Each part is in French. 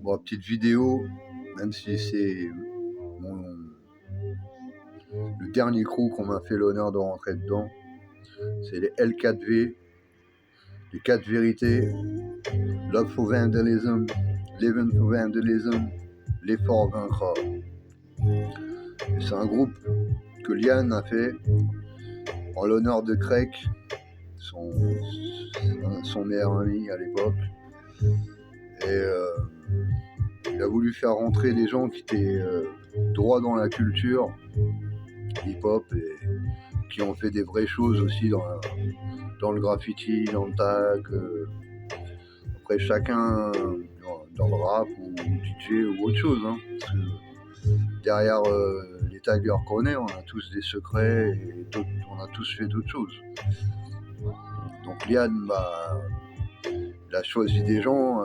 Bon, petite vidéo, même si c'est le dernier crew qu'on m'a fait l'honneur de rentrer dedans, c'est les L4V, les 4 vérités, Love for Vandalism, Living for Vandalism, l'effort vaincra. Et c'est un groupe que Liane a fait en l'honneur de Craig, son meilleur ami à l'époque. Et il a voulu faire rentrer des gens qui étaient droits dans la culture hip-hop et qui ont fait des vraies choses aussi dans le graffiti, dans le tag. Après, chacun dans le rap ou DJ ou autre chose. Hein, parce que derrière les taggers qu'on est, on a tous des secrets et on a tous fait d'autres choses. Donc Liane, il a choisi des gens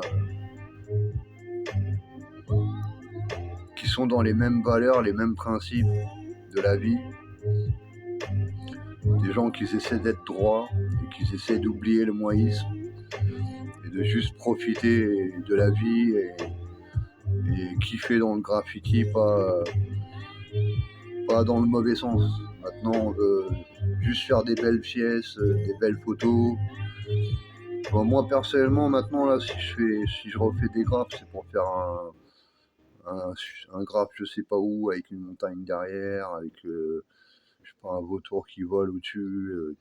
qui sont dans les mêmes valeurs, les mêmes principes de la vie. Des gens qui essaient d'être droits et qui essaient d'oublier le moïsme et de juste profiter de la vie et kiffer dans le graffiti, pas dans le mauvais sens. Maintenant, on veut juste faire des belles pièces, des belles photos. Bon, moi, personnellement, maintenant, là, si je refais des graphs, c'est pour faire un graphe, je sais pas où, avec une montagne derrière, avec, je sais pas, un vautour qui vole au-dessus,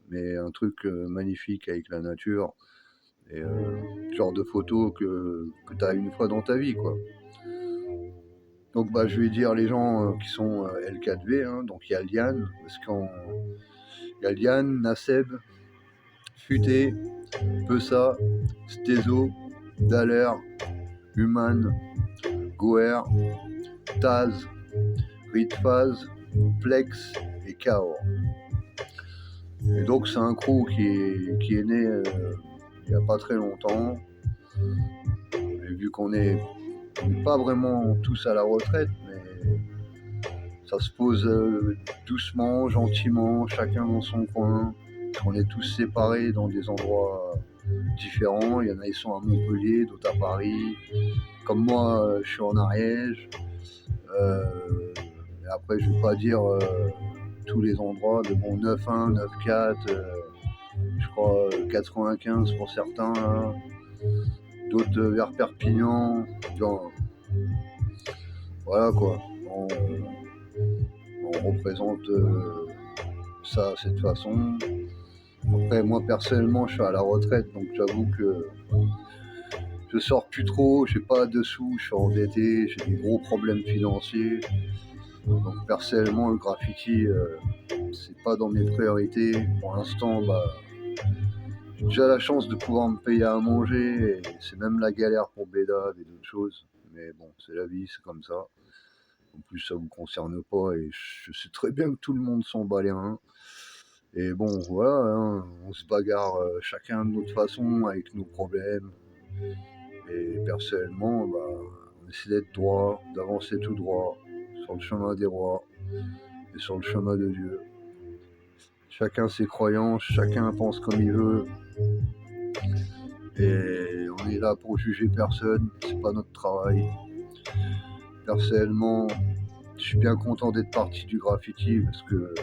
mais un truc magnifique avec la nature. Et genre de photos que tu as une fois dans ta vie, quoi. Donc je vais dire les gens qui sont L4V, hein, donc il y a Liane, parce qu'il y a Liane, Naseb, Futé, Peusa, Stezo, Daler, Human, Goer, Taz, Ritfaz, Plex et Kaor. Et donc c'est un crew qui est né il n'y a pas très longtemps. Et vu qu'on n'est pas vraiment tous à la retraite, mais ça se pose doucement, gentiment, chacun dans son coin. On est tous séparés dans des endroits différents. Il y en a qui sont à Montpellier, d'autres à Paris. Comme moi, je suis en Ariège. Et après, je ne vais pas dire tous les endroits, de bon 9-1, 9-4, je crois 95 pour certains, hein. D'autres vers Perpignan. Genre, voilà quoi. On représente ça de cette façon. Après, moi personnellement, je suis à la retraite, donc j'avoue que je sors plus trop, j'ai pas de sous, je suis endetté, j'ai des gros problèmes financiers. Donc personnellement, le graffiti, c'est pas dans mes priorités. Pour l'instant, j'ai déjà la chance de pouvoir me payer à manger, et c'est même la galère pour Bédave et d'autres choses. Mais bon, c'est la vie, c'est comme ça. En plus, ça vous concerne pas, et je sais très bien que tout le monde s'en bat les reins. Et bon, voilà, hein, on se bagarre chacun de notre façon avec nos problèmes. Et personnellement, on essaie d'être droit, d'avancer tout droit, sur le chemin des rois et sur le chemin de Dieu. Chacun ses croyances, chacun pense comme il veut. Et on est là pour juger personne, c'est pas notre travail. Personnellement, je suis bien content d'être parti du graffiti parce que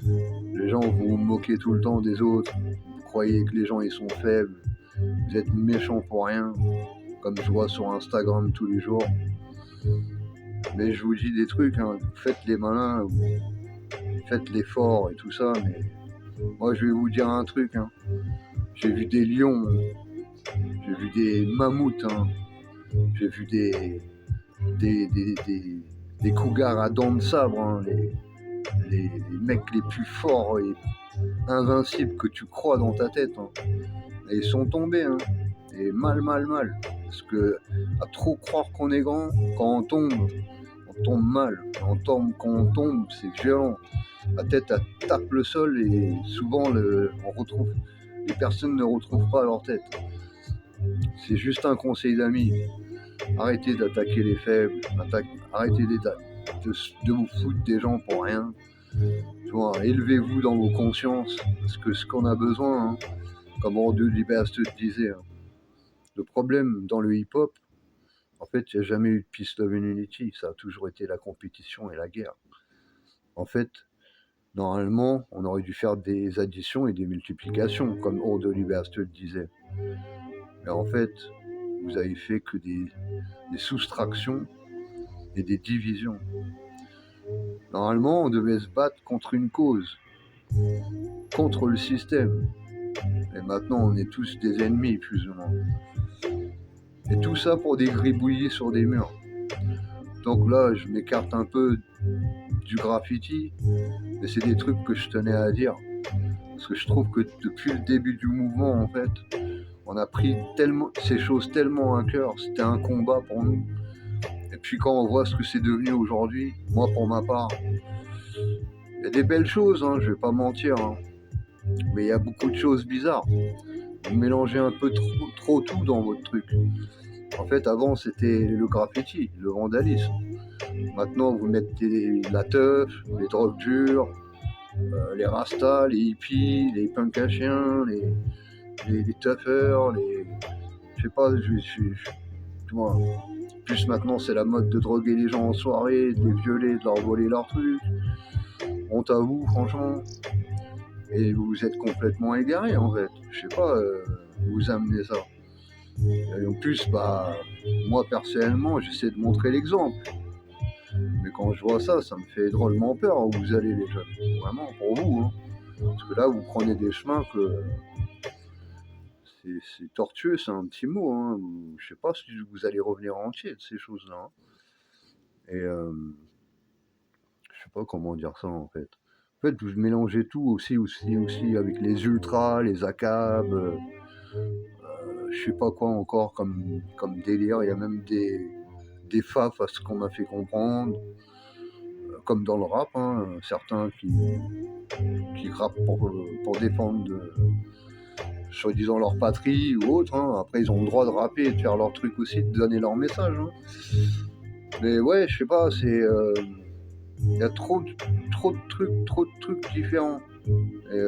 les gens vont vous moquer tout le temps des autres. Vous croyez que les gens ils sont faibles, vous êtes méchants pour rien, comme je vois sur Instagram tous les jours. Mais je vous dis des trucs, hein, faites les malins, faites l'effort et tout ça, mais moi je vais vous dire un truc, hein. J'ai vu des lions, j'ai vu des mammouths, hein. J'ai vu des cougars à dents de sabre, hein. Les mecs les plus forts et invincibles que tu crois dans ta tête, hein. Et ils sont tombés, hein. Et mal. Parce que à trop croire qu'on est grand, quand on tombe mal. Quand on tombe, c'est violent. La tête elle tape le sol et souvent les personnes ne retrouvent pas leur tête. C'est juste un conseil d'amis. Arrêtez d'attaquer les faibles, arrêtez de vous foutre des gens pour rien. Tu vois, élevez-vous dans vos consciences, parce que ce qu'on a besoin, hein, comme Ordure Liberste disait, hein, le problème dans le hip-hop, En fait, il n'y a jamais eu de Peace, Love and Unity, ça a toujours été la compétition et la guerre. En fait, normalement, on aurait dû faire des additions et des multiplications, comme Ordoli Bast le disait. Mais en fait, vous avez fait que des soustractions et des divisions. Normalement, on devait se battre contre une cause, contre le système. Et maintenant, on est tous des ennemis, plus ou moins. Et tout ça pour des gribouillis sur des murs. Donc là, je m'écarte un peu du graffiti, mais c'est des trucs que je tenais à dire. Parce que je trouve que depuis le début du mouvement, en fait, on a pris ces choses tellement à cœur. C'était un combat pour nous. Et puis quand on voit ce que c'est devenu aujourd'hui, moi pour ma part, il y a des belles choses, hein, je vais pas mentir, hein, mais il y a beaucoup de choses bizarres. Vous mélangez un peu trop tout dans votre truc. En fait, avant, c'était le graffiti, le vandalisme. Maintenant, vous mettez la teuf, les drogues dures, les rastas, les hippies, les punks à chiens, les tuffers, je sais pas, moi, plus maintenant, c'est la mode de droguer les gens en soirée, de les violer, de leur voler leurs trucs. Honte à vous, franchement. Et vous êtes complètement égaré, en fait. Je sais pas, vous amenez ça. Et en plus, moi, personnellement, j'essaie de montrer l'exemple. Mais quand je vois ça, ça me fait drôlement peur où vous allez, les jeunes. Vraiment, pour vous. Hein. Parce que là, vous prenez des chemins que... C'est tortueux, c'est un petit mot. Hein. Je sais pas si vous allez revenir entier de ces choses-là. Hein. Et je sais pas comment dire ça, en fait. En fait, vous mélangez tout aussi avec les ultras, les ACAB, je sais pas quoi encore comme délire. Il y a même des faf à ce qu'on m'a fait comprendre, comme dans le rap, hein, certains qui rappent pour défendre soi-disant leur patrie ou autre. Hein. Après, ils ont le droit de rapper et de faire leur truc aussi, de donner leur message. Hein. Mais ouais, je sais pas, il y a trop de trucs différents. Et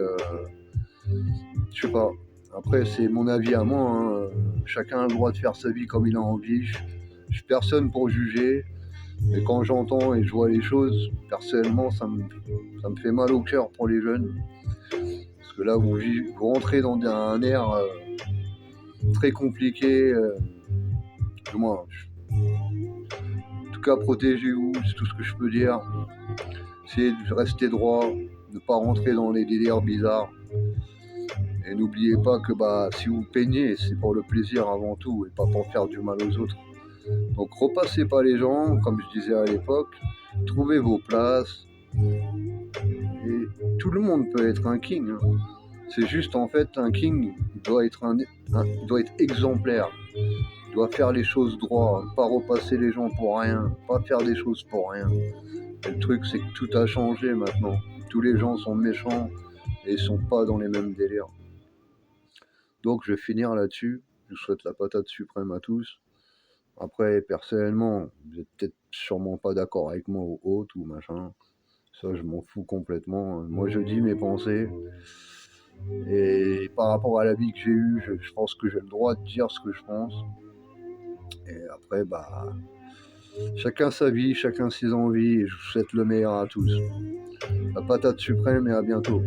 je sais pas. Après, c'est mon avis à moi. Hein. Chacun a le droit de faire sa vie comme il a envie. Je suis personne pour juger. Mais quand j'entends et je vois les choses, personnellement, ça me fait mal au cœur pour les jeunes. Parce que là, vous rentrez dans un air très compliqué. En tout cas, protégez-vous, c'est tout ce que je peux dire. Essayez de rester droit, ne pas rentrer dans les délires bizarres. Et n'oubliez pas que si vous peignez, c'est pour le plaisir avant tout et pas pour faire du mal aux autres. Donc repassez pas les gens, comme je disais à l'époque, trouvez vos places. Et tout le monde peut être un king. Hein. C'est juste en fait un king, il doit être exemplaire. Il doit faire les choses droit, pas repasser les gens pour rien, pas faire des choses pour rien. Et le truc c'est que tout a changé maintenant. Tous les gens sont méchants et ils sont pas dans les mêmes délires. Donc je vais finir là-dessus. Je vous souhaite la patate suprême à tous. Après, personnellement, vous êtes peut-être sûrement pas d'accord avec moi ou autre ou machin. Ça, je m'en fous complètement. Moi, je dis mes pensées. Et par rapport à la vie que j'ai eue, je pense que j'ai le droit de dire ce que je pense. Et après, chacun sa vie, chacun ses envies. Et je vous souhaite le meilleur à tous. La patate suprême et à bientôt.